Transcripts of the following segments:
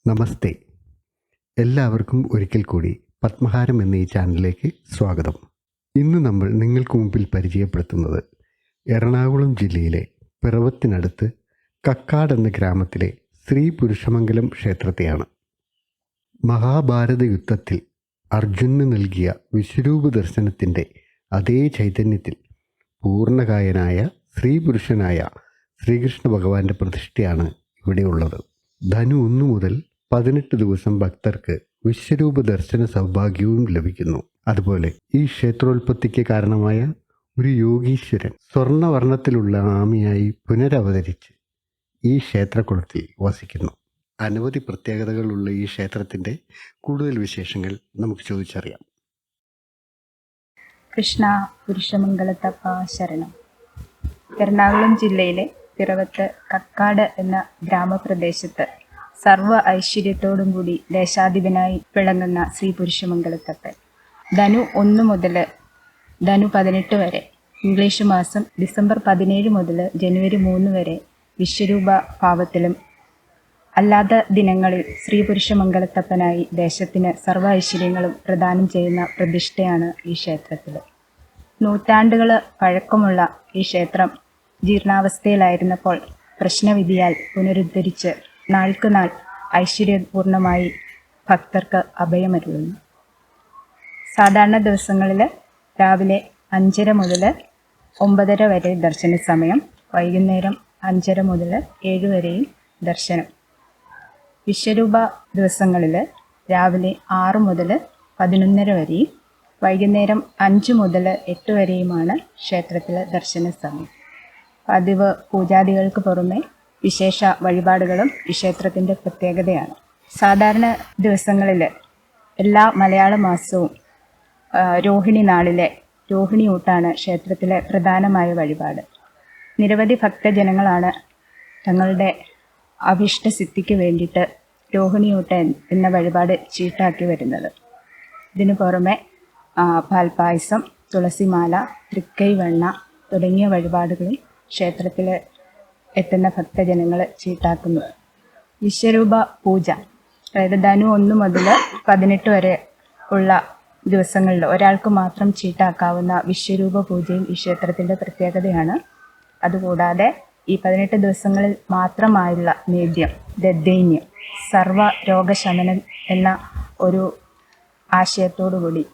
നമസ്തേ. എല്ലാവർക്കും ഒരിക്കൽ കൂടി പത്മഹാരം എന്ന ഈ ചാനലിലേക്ക് സ്വാഗതം. ഇന്ന് നമ്മൾ നിങ്ങൾക്ക് മുമ്പിൽ പരിചയപ്പെടുത്തുന്നത് എറണാകുളം ജില്ലയിലെ പിറവത്തിനടുത്ത് കക്കാട് എന്ന ഗ്രാമത്തിലെ ശ്രീ പുരുഷമംഗലം ക്ഷേത്രത്തെയാണ്. മഹാഭാരത യുദ്ധത്തിൽ അർജുനന് നൽകിയ വിശ്വരൂപ ദർശനത്തിൻ്റെ അതേ ചൈതന്യത്തിൽ പൂർണ്ണകായനായ സ്ത്രീ പുരുഷനായ ശ്രീകൃഷ്ണ ഭഗവാന്റെ പ്രതിഷ്ഠയാണ് ഇവിടെയുള്ളത്. ധനു 1 മുതൽ 18 ദിവസം ഭക്തർക്ക് വിശ്വരൂപ ദർശന സൗഭാഗ്യവും ലഭിക്കുന്നു. അതുപോലെ ഈ ക്ഷേത്രോത്പത്തിക്ക് കാരണമായ ഒരു യോഗീശ്വരൻ സ്വർണ്ണവർണ്ണത്തിലുള്ള ആമയായി പുനരവതരിച്ച് ഈ ക്ഷേത്രകുളത്തിൽ വസിക്കുന്നു. അനവധി പ്രത്യേകതകളുള്ള ഈ ക്ഷേത്രത്തിൻ്റെ കൂടുതൽ വിശേഷങ്ങൾ നമുക്ക് ചോദിച്ചറിയാം. കൃഷ്ണ പുരുഷമംഗലത്തപ്പ ശരണം. എറണാകുളം ജില്ലയിലെ പിറവത്ത് കക്കാട് എന്ന ഗ്രാമപ്രദേശത്ത് സർവ്വ ഐശ്വര്യത്തോടും കൂടി ദേശാധിപനായി വിളങ്ങുന്ന ശ്രീ പുരുഷമംഗലത്തപ്പൻ ധനു 1 മുതൽ ധനു 18 വരെ, ഇംഗ്ലീഷ് മാസം ഡിസംബർ 17 മുതൽ ജനുവരി 3 വരെ വിശ്വരൂപ ഭാവത്തിലും അല്ലാത്ത ദിനങ്ങളിൽ ശ്രീ പുരുഷമംഗലത്തപ്പനായി ദേശത്തിന് സർവ്വ ഐശ്വര്യങ്ങളും പ്രദാനം ചെയ്യുന്ന പ്രതിഷ്ഠയാണ് ഈ ക്ഷേത്രത്തിൽ. നൂറ്റാണ്ടുകൾ പഴക്കമുള്ള ഈ ക്ഷേത്രം ജീർണാവസ്ഥയിലായിരുന്നപ്പോൾ പ്രശ്നവിധിയാൽ പുനരുദ്ധരിച്ച് നാൾക്കുനാൾ ഐശ്വര്യപൂർണമായി ഭക്തർക്ക് അഭയമരുളുന്നു. സാധാരണ ദിവസങ്ങളിൽ രാവിലെ 5:30 മുതൽ 9:30 വരെ ദർശന സമയം, വൈകുന്നേരം 5:30 മുതൽ 7 വരെയും ദർശനം. വിശ്വരൂപ ദിവസങ്ങളിൽ രാവിലെ 6 മുതൽ 11:30 വരെയും വൈകുന്നേരം 5 മുതൽ 8 വരെയുമാണ് ക്ഷേത്രത്തിലെ ദർശന സമയം. പതിവ് പൂജാദികൾക്ക് പുറമെ വിശേഷ വഴിപാടുകളും ഈ ക്ഷേത്രത്തിൻ്റെ പ്രത്യേകതയാണ്. സാധാരണ ദിവസങ്ങളിൽ എല്ലാ മലയാള മാസവും രോഹിണി നാളിലെ രോഹിണി ഊട്ടാണ് ക്ഷേത്രത്തിലെ പ്രധാനമായ വഴിപാട്. നിരവധി ഭക്തജനങ്ങളാണ് തങ്ങളുടെ അഭിഷ്ടസിദ്ധിക്ക് വേണ്ടിയിട്ട് രോഹിണിയൂട്ട എന്ന വഴിപാട് ചീട്ടാക്കി വരുന്നത്. ഇതിനു പുറമെ പാൽപ്പായസം, തുളസിമാല, തൃക്കൈവെണ്ണ തുടങ്ങിയ വഴിപാടുകളും ക്ഷേത്രത്തിൽ എത്തുന്ന ഭക്തജനങ്ങൾ ചീട്ടാക്കുന്നു. വിശ്വരൂപ പൂജ, അതായത് ധനു 1 മുതൽ 18 വരെ ഉള്ള ദിവസങ്ങളിൽ ഒരാൾക്ക് മാത്രം ചീട്ടാക്കാവുന്ന വിശ്വരൂപ പൂജയും ഈ ക്ഷേത്രത്തിൻ്റെ പ്രത്യേകതയാണ്. അതുകൂടാതെ ഈ 18 ദിവസങ്ങളിൽ മാത്രമായുള്ള നേദ്യം, ദദ്ധൈന്യം, സർവ രോഗശമനം എന്ന ഒരു ആശയത്തോടുകൂടി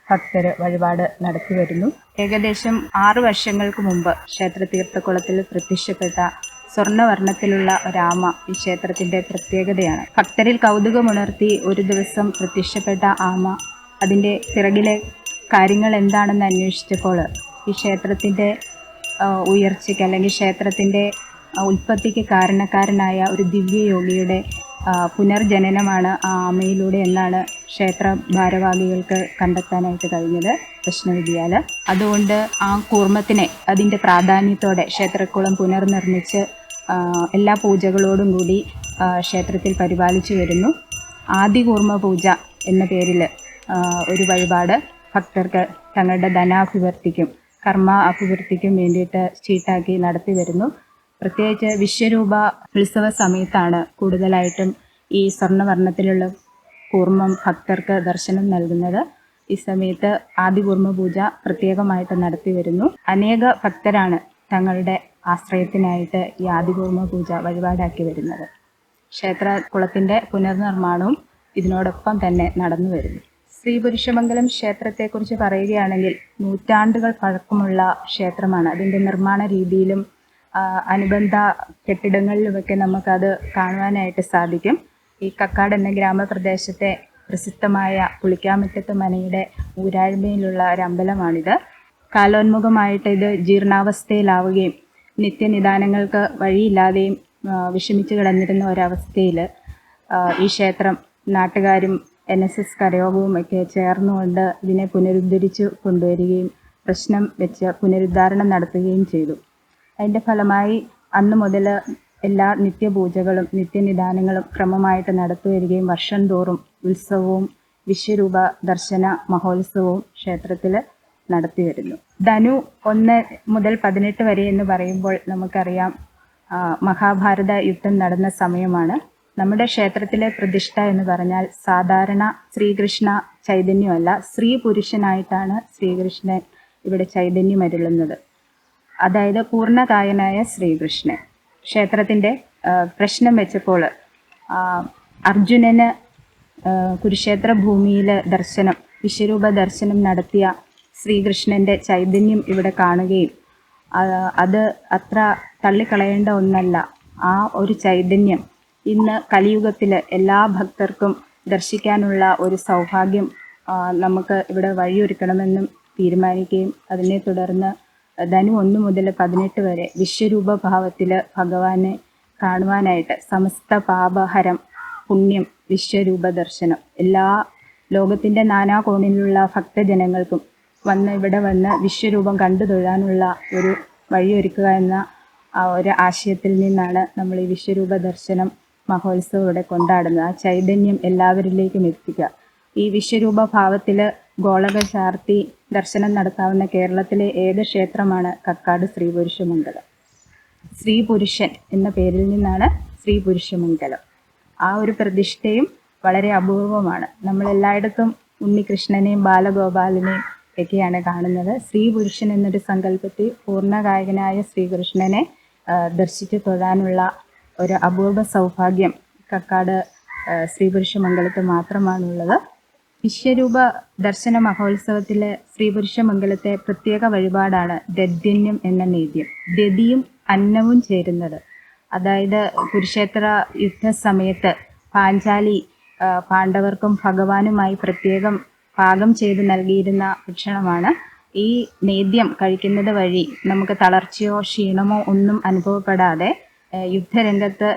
ഭക്തർ വഴിപാട് നടത്തി വരുന്നു. ഏകദേശം 6 വർഷങ്ങൾക്ക് മുമ്പ് ക്ഷേത്ര തീർത്ഥക്കുളത്തിൽ പ്രത്യക്ഷപ്പെട്ട സ്വർണ്ണവർണ്ണത്തിലുള്ള ഒരാമ ഈ ക്ഷേത്രത്തിൻ്റെ പ്രത്യേകതയാണ്. ഭക്തരിൽ കൗതുകമുണർത്തി ഒരു ദിവസം പ്രത്യക്ഷപ്പെട്ട ആമ അതിൻ്റെ പിറകിലെ കാര്യങ്ങൾ എന്താണെന്ന് അന്വേഷിച്ചപ്പോൾ ഈ ക്ഷേത്രത്തിൻ്റെ ഉയർച്ചയ്ക്ക് അല്ലെങ്കിൽ ക്ഷേത്രത്തിൻ്റെ ഉൽപ്പത്തിക്ക് കാരണക്കാരനായ ഒരു ദിവ്യയോഗിയുടെ പുനർജനനമാണ് ആ ആമയിലൂടെ എന്നാണ് ക്ഷേത്ര ഭാരവാഹികൾക്ക് കണ്ടെത്താനായിട്ട് കഴിഞ്ഞത് പ്രശ്നവിധിയാൽ. അതുകൊണ്ട് ആ കൂർമ്മത്തിനെ അതിൻ്റെ പ്രാധാന്യത്തോടെ ക്ഷേത്രക്കുളം പുനർനിർമ്മിച്ച് എല്ലാ പൂജകളോടും കൂടി ക്ഷേത്രത്തിൽ പരിപാലിച്ചു വരുന്നു. ആദികൂർമ്മ പൂജ എന്ന പേരിൽ ഒരു വഴിപാട് ഭക്തർക്ക് തങ്ങളുടെ ധനാഭിവൃദ്ധിക്കും കർമ്മ അഭിവൃദ്ധിക്കും വേണ്ടിയിട്ട് ചീട്ടാക്കി നടത്തി വരുന്നു. പ്രത്യേകിച്ച് വിശ്വരൂപ ഉത്സവ സമയത്താണ് കൂടുതലായിട്ടും ഈ സ്വർണ്ണവർണ്ണത്തിലുള്ള കൂർമ്മം ഭക്തർക്ക് ദർശനം നൽകുന്നത്. ഈ സമയത്ത് ആദികൂർമ്മ പൂജ പ്രത്യേകമായിട്ട് നടത്തി വരുന്നു. അനേക ഭക്തരാണ് തങ്ങളുടെ ആശ്രയത്തിനായിട്ട് ഈ ആദികൂർമ്മ പൂജ വഴിപാടാക്കി വരുന്നത്. ക്ഷേത്രകുളത്തിൻ്റെ പുനർനിർമ്മാണവും ഇതിനോടൊപ്പം തന്നെ നടന്നു വരുന്നു. ശ്രീ പുരുഷമംഗലം ക്ഷേത്രത്തെക്കുറിച്ച് പറയുകയാണെങ്കിൽ നൂറ്റാണ്ടുകൾ പഴക്കമുള്ള ക്ഷേത്രമാണ്. അതിൻ്റെ നിർമ്മാണ രീതിയിലും അനുബന്ധ കെട്ടിടങ്ങളിലുമൊക്കെ നമുക്കത് കാണുവാനായിട്ട് സാധിക്കും. ഈ കക്കാട് എന്ന ഗ്രാമപ്രദേശത്തെ പ്രസിദ്ധമായ പുളിക്കാമുറ്റത്ത് മനയുടെ ഊരാഴ്മയിലുള്ള ഒരു അമ്പലമാണിത്. കാലോന്മുഖമായിട്ട് ഇത് ജീർണാവസ്ഥയിലാവുകയും നിത്യനിദാനങ്ങൾക്ക് വഴിയില്ലാതെയും വിഷമിച്ച് കിടന്നിരുന്ന ഒരവസ്ഥയിൽ ഈ ക്ഷേത്രം നാട്ടുകാരും NSS കരയോഗവും ഒക്കെ ചേർന്നുകൊണ്ട് ഇതിനെ പുനരുദ്ധരിച്ചു കൊണ്ടുവരികയും പ്രശ്നം വെച്ച് പുനരുദ്ധാരണം നടത്തുകയും ചെയ്തു. അതിൻ്റെ ഫലമായി അന്ന് മുതൽ എല്ലാ നിത്യപൂജകളും നിത്യനിദാനങ്ങളും ക്രമമായിട്ട് നടത്തി വരികയും വർഷം തോറും ഉത്സവവും വിശ്വരൂപ ദർശന മഹോത്സവവും ക്ഷേത്രത്തിൽ നടത്തി വരുന്നു. ധനു 1 മുതൽ 18 വരെ എന്ന് പറയുമ്പോൾ നമുക്കറിയാം മഹാഭാരത യുദ്ധം നടന്ന സമയമാണ്. നമ്മുടെ ക്ഷേത്രത്തിലെ പ്രതിഷ്ഠ എന്ന് പറഞ്ഞാൽ സാധാരണ ശ്രീകൃഷ്ണ ചൈതന്യമല്ല, സ്ത്രീ പുരുഷനായിട്ടാണ് ശ്രീകൃഷ്ണൻ ഇവിടെ ചൈതന്യം അരുളുന്നത്. അതായത് പൂർണ്ണകായനായ ശ്രീകൃഷ്ണൻ. ക്ഷേത്രത്തിൻ്റെ പ്രശ്നം വെച്ചപ്പോൾ അർജുനന് കുരുക്ഷേത്ര ഭൂമിയിൽ ദർശനം, വിശ്വരൂപ ദർശനം നടത്തിയ ശ്രീകൃഷ്ണൻ്റെ ചൈതന്യം ഇവിടെ കാണുകയും അത് അത്ര തള്ളിക്കളയേണ്ട ഒന്നല്ല. ആ ഒരു ചൈതന്യം ഇന്ന് കലിയുഗത്തിൽ എല്ലാ ഭക്തർക്കും ദർശിക്കാനുള്ള ഒരു സൗഭാഗ്യം നമുക്ക് ഇവിടെ വഴിയൊരുക്കണമെന്നും തീരുമാനിക്കുകയും അതിനെ തുടർന്ന് ധനു 1 മുതൽ 18 വരെ വിശ്വരൂപ ഭാവത്തിൽ ഭഗവാനെ കാണുവാനായിട്ട് സമസ്ത പാപഹരം പുണ്യം വിശ്വരൂപ ദർശനം എല്ലാ ലോകത്തിൻ്റെ നാനാകോണിലുള്ള ഭക്തജനങ്ങൾക്കും ഇവിടെ വന്ന് വിശ്വരൂപം കണ്ടു തൊഴാനുള്ള ഒരു വഴിയൊരുക്കുക എന്ന ഒരു ആശയത്തിൽ നിന്നാണ് നമ്മൾ ഈ വിശ്വരൂപ ദർശനം മഹോത്സവം ഇവിടെ കൊണ്ടാടുന്നത്. ആ ചൈതന്യം എല്ലാവരിലേക്കും എത്തിക്കുക. ഈ വിശ്വരൂപ ഭാവത്തിൽ ഗോളക ചാർത്തി ദർശനം നടത്താവുന്ന കേരളത്തിലെ ഏക ക്ഷേത്രമാണ് കക്കാട് ശ്രീ പുരുഷമംഗലം. ശ്രീ പുരുഷൻ എന്ന പേരിൽ നിന്നാണ് ശ്രീ പുരുഷമംഗലം. ആ ഒരു പ്രതിഷ്ഠയും വളരെ അപൂർവമാണ്. നമ്മളെല്ലായിടത്തും ഉണ്ണികൃഷ്ണനെയും ബാലഗോപാലനെയും ഒക്കെയാണ് കാണുന്നത്. ശ്രീ പുരുഷൻ എന്നൊരു സങ്കല്പത്തിൽ പൂർണ്ണകായകനായ ശ്രീകൃഷ്ണനെ ദർശിച്ചു തൊഴാനുള്ള ഒരു അപൂർവ സൗഭാഗ്യം കക്കാട് ശ്രീ പുരുഷമംഗലത്ത് മാത്രമാണുള്ളത്. വിശ്വരൂപ ദർശന മഹോത്സവത്തിലെ ശ്രീ പുരുഷമംഗലത്തെ പ്രത്യേക വഴിപാടാണ് ദധ്യന്യം എന്ന നേദ്യം. ദധിയും അന്നവും ചേരുന്നത്. അതായത് കുരുക്ഷേത്ര യുദ്ധസമയത്ത് പാഞ്ചാലി പാണ്ഡവർക്കും ഭഗവാനുമായി പ്രത്യേകം പാകം ചെയ്ത് നൽകിയിരുന്ന ഭക്ഷണമാണ്. ഈ നേദ്യം കഴിക്കുന്നത് വഴി നമുക്ക് തളർച്ചയോ ക്ഷീണമോ ഒന്നും അനുഭവപ്പെടാതെ യുദ്ധരംഗത്ത്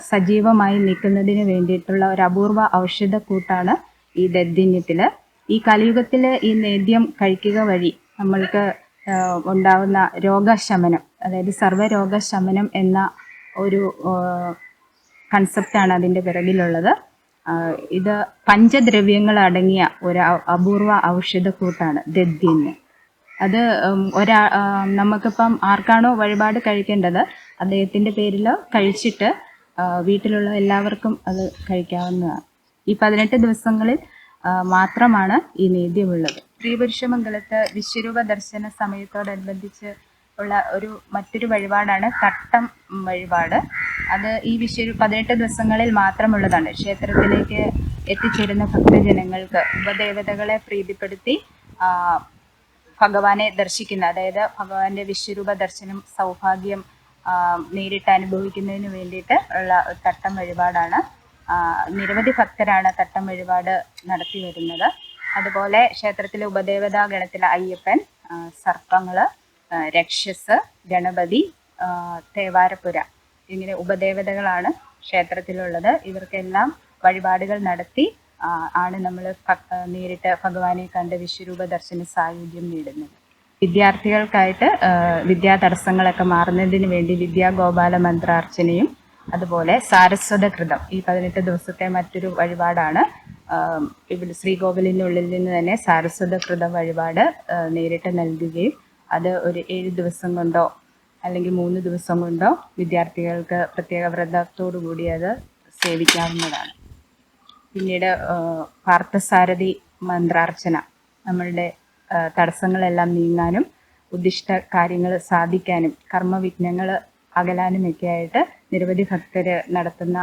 സജീവമായി നിൽക്കുന്നതിന് വേണ്ടിയിട്ടുള്ള ഒരു അപൂർവ ഔഷധക്കൂട്ടാണ് ഈ ദധ്യന്യത്തിൽ. ഈ കലിയുഗത്തിൽ ഈ നേദ്യം കഴിക്കുക വഴി നമ്മൾക്ക് ഉണ്ടാവുന്ന രോഗശമനം, അതായത് സർവ്വരോഗശമനം എന്ന ഒരു കൺസെപ്റ്റാണ് അതിൻ്റെ പിറകിലുള്ളത്. ഇത് പഞ്ചദ്രവ്യങ്ങൾ അടങ്ങിയ ഒരു അപൂർവ ഔഷധക്കൂട്ടാണ് ദധ്യന്യം. അത് നമുക്കിപ്പം ആർക്കാണോ വഴിപാട് കഴിക്കേണ്ടത് അദ്ദേഹത്തിൻ്റെ പേരിൽ കഴിച്ചിട്ട് വീട്ടിലുള്ള എല്ലാവർക്കും അത് കഴിക്കാവുന്നതാണ്. ഈ 18 ദിവസങ്ങളിൽ മാത്രമാണ് ഈ നേദ്യമുള്ളത്. ശ്രീ പുരുഷമംഗലത്ത് വിശ്വരൂപ ദർശന സമയത്തോടനുബന്ധിച്ച് ഉള്ള മറ്റൊരു വഴിപാടാണ് തട്ടം വഴിപാട്. അത് ഈ 18 ദിവസങ്ങളിൽ മാത്രമുള്ളതാണ്. ക്ഷേത്രത്തിലേക്ക് എത്തിച്ചേരുന്ന ഭക്തജനങ്ങൾക്ക് ഉപദേവതകളെ പ്രീതിപ്പെടുത്തി ഭഗവാനെ ദർശിക്കുന്ന, അതായത് ഭഗവാന്റെ വിശ്വരൂപ ദർശനം സൗഭാഗ്യം നേരിട്ട് അനുഭവിക്കുന്നതിന് വേണ്ടിയിട്ട് ഉള്ള തട്ടം വഴിപാടാണ്. നിരവധി ഭക്തരാണ് തട്ടം വഴിപാട് നടത്തി വരുന്നത്. അതുപോലെ ക്ഷേത്രത്തിലെ ഉപദേവതാ ഗണത്തിലെ അയ്യപ്പൻ, സർപ്പങ്ങൾ, രക്ഷസ്, ഗണപതി, തേവാരപ്പുര ഇങ്ങനെ ഉപദേവതകളാണ് ക്ഷേത്രത്തിലുള്ളത്. ഇവർക്കെല്ലാം വഴിപാടുകൾ നടത്തി ആണ് നമ്മൾ നേരിട്ട് ഭഗവാനെ കണ്ട് വിശ്വരൂപ ദർശന സായുജ്യം നേടുന്നത്. വിദ്യാർത്ഥികൾക്കായിട്ട് വിദ്യാ തടസ്സങ്ങളൊക്കെ മാറുന്നതിന് വേണ്ടി വിദ്യാഗോപാല മന്ത്രാർച്ചനയും അതുപോലെ സാരസ്വതകൃതം ഈ 18 ദിവസത്തെ മറ്റൊരു വഴിപാടാണ്. ഇവിടെ ശ്രീകോവിലിനുള്ളിൽ നിന്ന് തന്നെ സാരസ്വതകൃത വഴിപാട് നേരിട്ട് നൽകുകയും അത് ഒരു 7 ദിവസം കൊണ്ടോ അല്ലെങ്കിൽ 3 ദിവസം കൊണ്ടോ വിദ്യാർത്ഥികൾക്ക് പ്രത്യേക വ്രതത്തോടു കൂടി അത് സേവിക്കാവുന്നതാണ്. പിന്നീട് പാർത്ഥസാരഥി മന്ത്രാർച്ചന നമ്മളുടെ തടസ്സങ്ങളെല്ലാം നീങ്ങാനും ഉദ്ദിഷ്ട കാര്യങ്ങൾ സാധിക്കാനും കർമ്മവിഘ്നങ്ങൾ അകലാനുമൊക്കെ ആയിട്ട് നിരവധി ഭക്തർ നടത്തുന്ന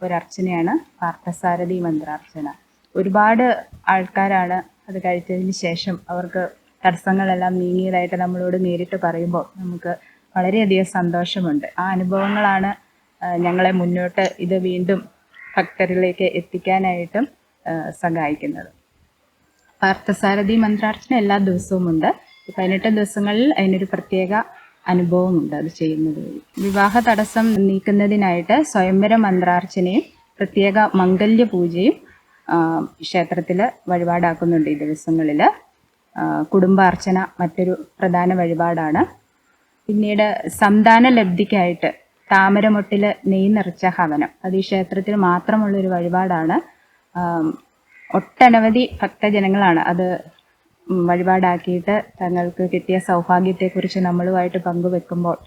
ഒരർച്ചനയാണ് പാർത്ഥസാരഥി മന്ത്രാർച്ചന. ഒരുപാട് ആൾക്കാരാണ് അത് കഴിച്ചതിന് ശേഷം അവർക്ക് തടസ്സങ്ങളെല്ലാം നീങ്ങിയതായിട്ട് നമ്മളോട് നേരിട്ട് പറയുമ്പോൾ നമുക്ക് വളരെയധികം സന്തോഷമുണ്ട്. ആ അനുഭവങ്ങളാണ് ഞങ്ങളെ മുന്നോട്ട് ഇത് വീണ്ടും ഭക്തരിലേക്ക് എത്തിക്കാനായിട്ടും സഹായിക്കുന്നത്. പാർത്ഥസാരഥി മന്ത്രാർച്ചന എല്ലാ ദിവസവും ഉണ്ട്. 18 ദിവസങ്ങളിൽ അതിനൊരു പ്രത്യേക അനുഭവമുണ്ട് അത് ചെയ്യുന്നത് വഴി. വിവാഹ തടസ്സം നീക്കുന്നതിനായിട്ട് സ്വയംവര മന്ത്രാർച്ചനയും പ്രത്യേക മംഗല്യ പൂജയും ക്ഷേത്രത്തിൽ വഴിപാടാക്കുന്നുണ്ട് ഈ ദിവസങ്ങളിൽ. കുടുംബാർച്ചന മറ്റൊരു പ്രധാന വഴിപാടാണ്. പിന്നീട് സന്താന ലബ്ധിക്കായിട്ട് താമരമൊട്ടിൽ നെയ്യ് നിറച്ച ഹവനം, അത് ഈ ക്ഷേത്രത്തിൽ മാത്രമുള്ളൊരു വഴിപാടാണ്. ഒട്ടനവധി ഭക്തജനങ്ങളാണ് അത് വഴിപാടാക്കിയിട്ട് തങ്ങൾക്ക് കിട്ടിയ സൗഭാഗ്യത്തെക്കുറിച്ച് നമ്മളുമായിട്ട് പങ്കുവെക്കുമ്പോൾ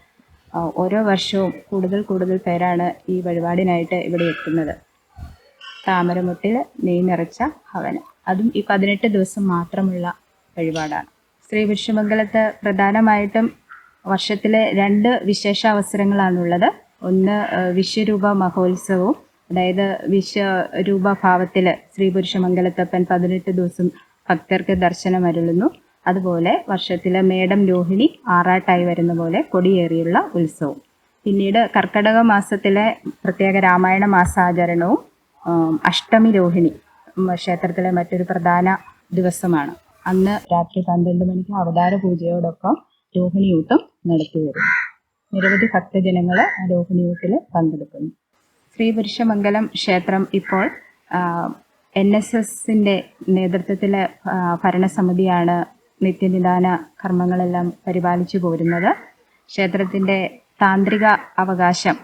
ഓരോ വർഷവും കൂടുതൽ കൂടുതൽ പേരാണ് ഈ വഴിപാടിനായിട്ട് ഇവിടെ എത്തുന്നത്. താമരമുട്ടിൽ നെയ് നിറച്ച ഹവനം, അതും ഈ 18 ദിവസം മാത്രമുള്ള വഴിപാടാണ്. ശ്രീ പുരുഷമംഗലത്ത് പ്രധാനമായിട്ടും വർഷത്തിലെ 2 വിശേഷാവസരങ്ങളാണുള്ളത്. ഒന്ന് വിശ്വരൂപ മഹോത്സവവും, അതായത് വിശ്വരൂപഭാവത്തിൽ ശ്രീ പുരുഷമംഗലത്തപ്പൻ 18 ദിവസം ഭക്തർക്ക് ദർശനമരുളുന്നു. അതുപോലെ വർഷത്തിലെ മേടം രോഹിണി ആറാട്ടായി വരുന്ന പോലെ കൊടിയേറിയുള്ള ഉത്സവം. പിന്നീട് കർക്കടക മാസത്തിലെ പ്രത്യേക രാമായണ മാസാചരണവും അഷ്ടമി രോഹിണി ക്ഷേത്രത്തിലെ മറ്റൊരു പ്രധാന ദിവസമാണ്. അന്ന് രാത്രി 12 മണിക്ക് അവതാര പൂജയോടൊപ്പം രോഹിണിയൂട്ടും നടത്തി വരുന്നു. നിരവധി ഭക്തജനങ്ങൾ ആ രോഹിണിയൂട്ടിൽ പങ്കെടുക്കുന്നു. ശ്രീ പുരുഷമംഗലം ക്ഷേത്രം ഇപ്പോൾ NSSന്റെ നേതൃത്വത്തിലെ ഭരണസമിതിയാണ് നിത്യനിദാന കർമ്മങ്ങളെല്ലാം പരിപാലിച്ചു പോരുന്നത്. ക്ഷേത്രത്തിൻ്റെ താന്ത്രിക അവകാശം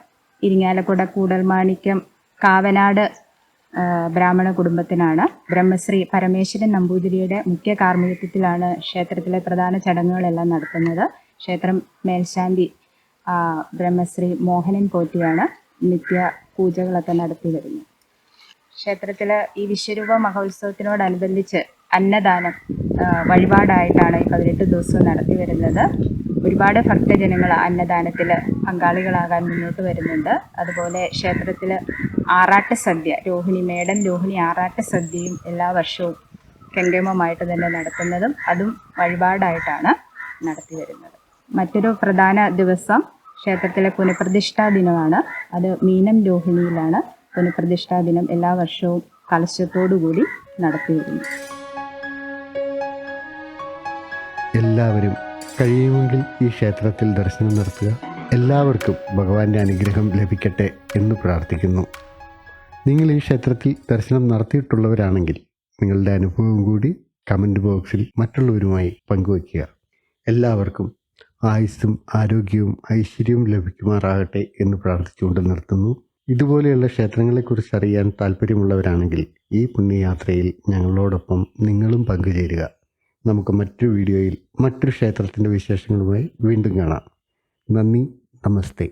ഇരിങ്ങാലക്കുട കൂടൽമാണിക്യം കാവനാട് ബ്രാഹ്മണ കുടുംബത്തിനാണ്. ബ്രഹ്മശ്രീ പരമേശ്വരൻ നമ്പൂതിരിയുടെ മുഖ്യ കാർമ്മികത്വത്തിലാണ് ക്ഷേത്രത്തിലെ പ്രധാന ചടങ്ങുകളെല്ലാം നടത്തുന്നത്. ക്ഷേത്രം മേൽശാന്തി ബ്രഹ്മശ്രീ മോഹനൻ പോറ്റിയാണ് നിത്യ പൂജകളൊക്കെ നടത്തി വരുന്നത്. ക്ഷേത്രത്തിൽ ഈ വിശ്വരൂപ മഹോത്സവത്തിനോടനുബന്ധിച്ച് അന്നദാനം വഴിപാടായിട്ടാണ് ഈ 18 ദിവസവും നടത്തി വരുന്നത്. ഒരുപാട് ഭക്തജനങ്ങൾ അന്നദാനത്തിൽ പങ്കാളികളാകാൻ മുന്നോട്ട് വരുന്നുണ്ട്. അതുപോലെ ക്ഷേത്രത്തിൽ ആറാട്ട് സദ്യ, മേടം രോഹിണി ആറാട്ട് സദ്യയും എല്ലാ വർഷവും കെങ്കേമമായിട്ട് തന്നെ നടത്തുന്നതും അതും വഴിപാടായിട്ടാണ് നടത്തി വരുന്നത്. മറ്റൊരു പ്രധാന ദിവസം ക്ഷേത്രത്തിലെ പുനഃപ്രതിഷ്ഠാ ദിനമാണ്. അത് മീനം രോഹിണിയിലാണ് പുനഃപ്രതിഷ്ഠാ ദിനം എല്ലാ വർഷവും കലശത്തോടുകൂടി നടത്തി വരുന്നു. എല്ലാവരും കഴിയുമെങ്കിൽ ഈ ക്ഷേത്രത്തിൽ ദർശനം നടത്തുക. എല്ലാവർക്കും ഭഗവാന്റെ അനുഗ്രഹം ലഭിക്കട്ടെ എന്ന് പ്രാർത്ഥിക്കുന്നു. നിങ്ങൾ ഈ ക്ഷേത്രത്തിൽ ദർശനം നടത്തിയിട്ടുള്ളവരാണെങ്കിൽ നിങ്ങളുടെ അനുഭവം കൂടി കമൻറ്റ് ബോക്സിൽ മറ്റുള്ളവരുമായി പങ്കുവയ്ക്കുക. എല്ലാവർക്കും ആയുസ്സും ആരോഗ്യവും ഐശ്വര്യവും ലഭിക്കുമാറാകട്ടെ എന്ന് പ്രാർത്ഥിച്ചുകൊണ്ട് നിർത്തുന്നു. ഇതുപോലെയുള്ള ക്ഷേത്രങ്ങളെക്കുറിച്ച് അറിയാൻ താല്പര്യമുള്ളവരാണെങ്കിൽ ഈ പുണ്യയാത്രയിൽ ഞങ്ങളോടൊപ്പം നിങ്ങളും പങ്കുചേരുക. നമുക്ക് മറ്റൊരു വീഡിയോയിൽ മറ്റൊരു ക്ഷേത്രത്തിൻ്റെ വിശേഷങ്ങളുമായി വീണ്ടും കാണാം. നന്ദി, നമസ്തേ.